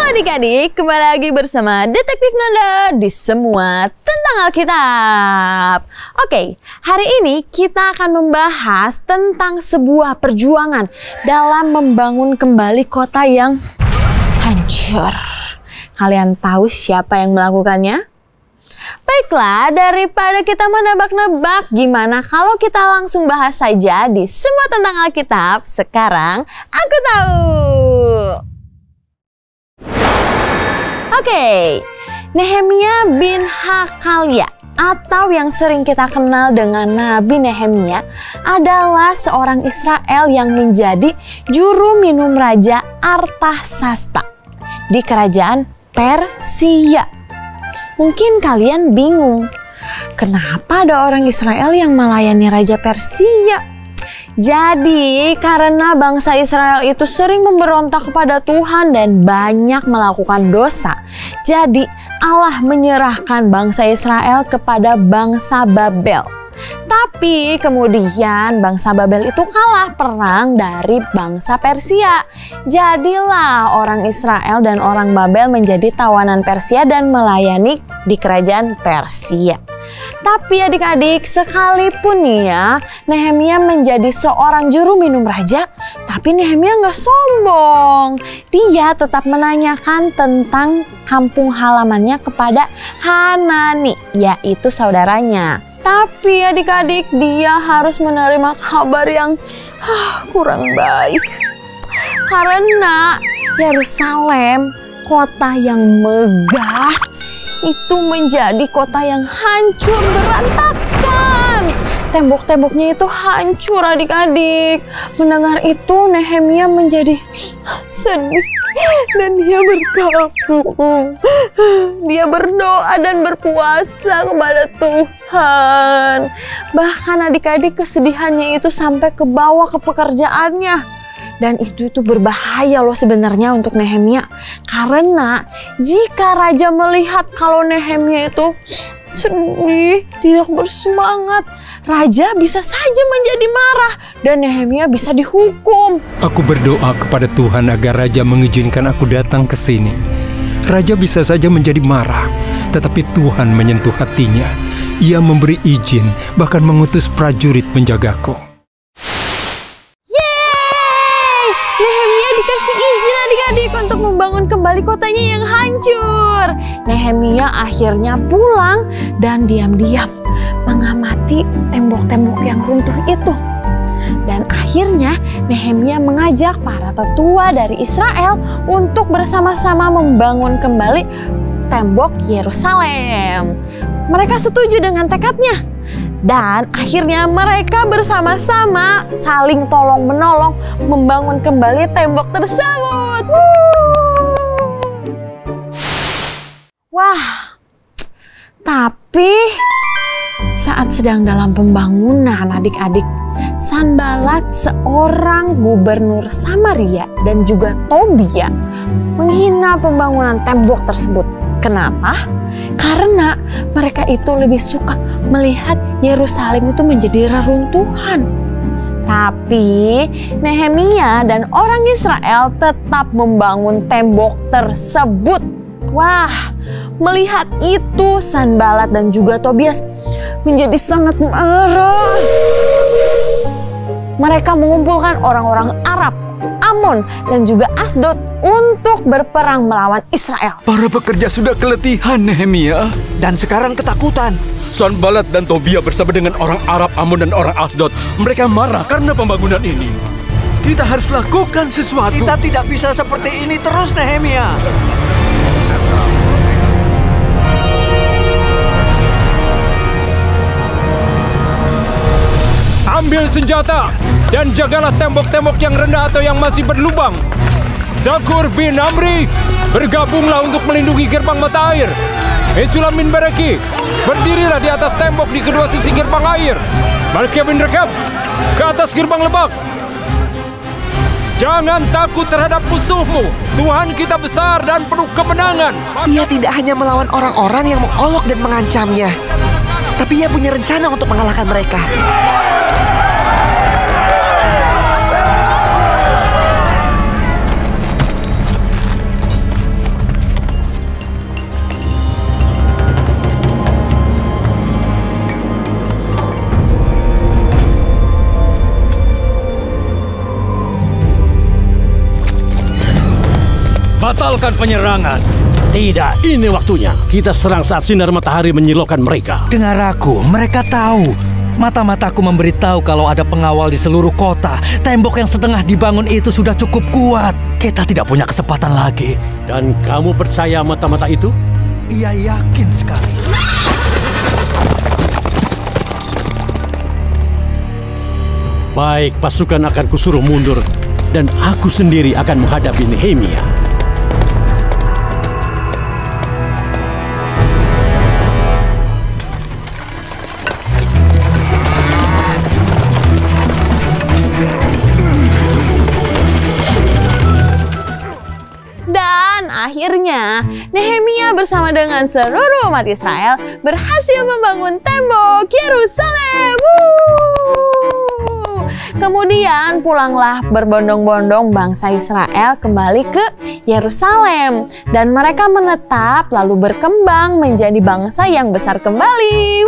adik-adik, kembali lagi bersama Detektif Nanda di Semua Tentang Alkitab. Oke, hari ini kita akan membahas tentang sebuah perjuangan dalam membangun kembali kota yang hancur. Kalian tahu siapa yang melakukannya? Baiklah, daripada kita menebak-nebak, gimana kalau kita langsung bahas saja di Semua Tentang Alkitab. Sekarang aku tahu. Oke, Nehemia bin Hakalia atau yang sering kita kenal dengan Nabi Nehemia adalah seorang Israel yang menjadi juru minum Raja Artasasta di kerajaan Persia. Mungkin kalian bingung, kenapa ada orang Israel yang melayani Raja Persia? Jadi karena bangsa Israel itu sering memberontak kepada Tuhan dan banyak melakukan dosa. Jadi Allah menyerahkan bangsa Israel kepada bangsa Babel. Tapi kemudian bangsa Babel itu kalah perang dari bangsa Persia. Jadilah orang Israel dan orang Babel menjadi tawanan Persia dan melayani di kerajaan Persia. Tapi adik-adik, sekalipun ya Nehemia menjadi seorang juru minum raja, tapi Nehemia nggak sombong. Dia tetap menanyakan tentang kampung halamannya kepada Hanani, yaitu saudaranya. Tapi adik-adik, dia harus menerima kabar yang kurang baik. Karena Yerusalem, kota yang megah, itu menjadi kota yang hancur berantakan. Tembok-temboknya itu hancur adik-adik. Mendengar itu Nehemia menjadi sedih dan dia berkabung. Dia berdoa dan berpuasa kepada Tuhan. Bahkan adik-adik kesedihannya itu sampai ke bawah ke pekerjaannya. Dan itu berbahaya loh sebenarnya untuk Nehemia. Karena jika raja melihat kalau Nehemia itu sedih, tidak bersemangat, raja bisa saja menjadi marah dan Nehemia bisa dihukum. Aku berdoa kepada Tuhan agar raja mengizinkan aku datang ke sini. Raja bisa saja menjadi marah, tetapi Tuhan menyentuh hatinya. Ia memberi izin, bahkan mengutus prajurit menjagaku. Dikasih izin adik-adik untuk membangun kembali kotanya yang hancur. Nehemia akhirnya pulang dan diam-diam mengamati tembok-tembok yang runtuh itu. Dan akhirnya Nehemia mengajak para tetua dari Israel untuk bersama-sama membangun kembali tembok Yerusalem. Mereka setuju dengan tekadnya. Dan akhirnya mereka bersama-sama saling tolong-menolong membangun kembali tembok tersebut. Wah, tapi saat sedang dalam pembangunan adik-adik, Sanbalat seorang gubernur Samaria dan juga Tobia menghina pembangunan tembok tersebut. Kenapa? Karena mereka itu lebih suka melihat Yerusalem itu menjadi reruntuhan. Tapi Nehemia dan orang Israel tetap membangun tembok tersebut. Wah, melihat itu Sanbalat dan juga Tobias menjadi sangat marah. Mereka mengumpulkan orang-orang Arab, Amon dan juga Asdod untuk berperang melawan Israel. Para pekerja sudah keletihan, Nehemia, dan sekarang ketakutan. Sanbalat dan Tobia bersama dengan orang Arab, Amon dan orang Asdod. Mereka marah karena pembangunan ini. Kita harus lakukan sesuatu. Kita tidak bisa seperti ini terus, Nehemia. Ambil senjata dan jagalah tembok-tembok yang rendah atau yang masih berlubang. Zakur bin Amri, bergabunglah untuk melindungi gerbang mata air. Mesulam bin Bereki, berdirilah di atas tembok di kedua sisi gerbang air. Malkia bin Rekab, ke atas gerbang lebak. Jangan takut terhadap musuhmu. Tuhan kita besar dan penuh kemenangan. Ia tidak hanya melawan orang-orang yang mengolok dan mengancamnya, tapi ia punya rencana untuk mengalahkan mereka. batalkan penyerangan. Tidak, ini waktunya. Kita serang saat sinar matahari menyilaukan mereka. Dengar aku, mereka tahu. Mata-mataku memberitahu kalau ada pengawal di seluruh kota. Tembok yang setengah dibangun itu sudah cukup kuat. Kita tidak punya kesempatan lagi. Dan kamu percaya mata-mata itu? Ia yakin sekali. Baik, pasukan akan kusuruh mundur. Dan aku sendiri akan menghadapi Nehemia. Dan akhirnya Nehemia bersama dengan seluruh umat Israel berhasil membangun tembok Yerusalem. Kemudian pulanglah berbondong-bondong bangsa Israel kembali ke Yerusalem. Dan mereka menetap lalu berkembang menjadi bangsa yang besar kembali.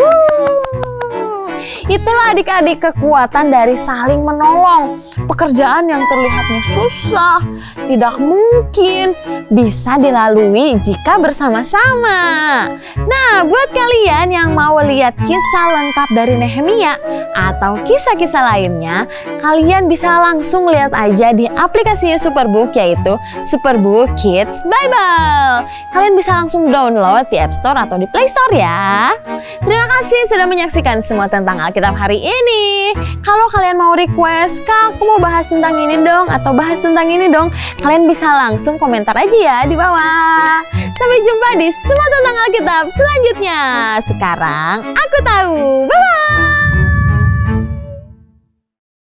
Itulah adik-adik kekuatan dari saling menolong. Pekerjaan yang terlihatnya susah, tidak mungkin bisa dilalui jika bersama-sama. Nah, buat kalian yang mau lihat kisah lengkap dari Nehemia atau kisah-kisah lainnya, kalian bisa langsung lihat aja di aplikasinya Superbook, yaitu Superbook Kids Bible. Kalian bisa langsung download di App Store atau di Play Store ya. Terima kasih sudah menyaksikan semua tentang Alkitab hari ini. Kalau kalian mau request, Kak, aku mau bahas tentang ini dong, atau bahas tentang ini dong, kalian bisa langsung komentar aja ya di bawah. Sampai jumpa di semua tentang Alkitab selanjutnya. Sekarang aku tahu. Bye-bye.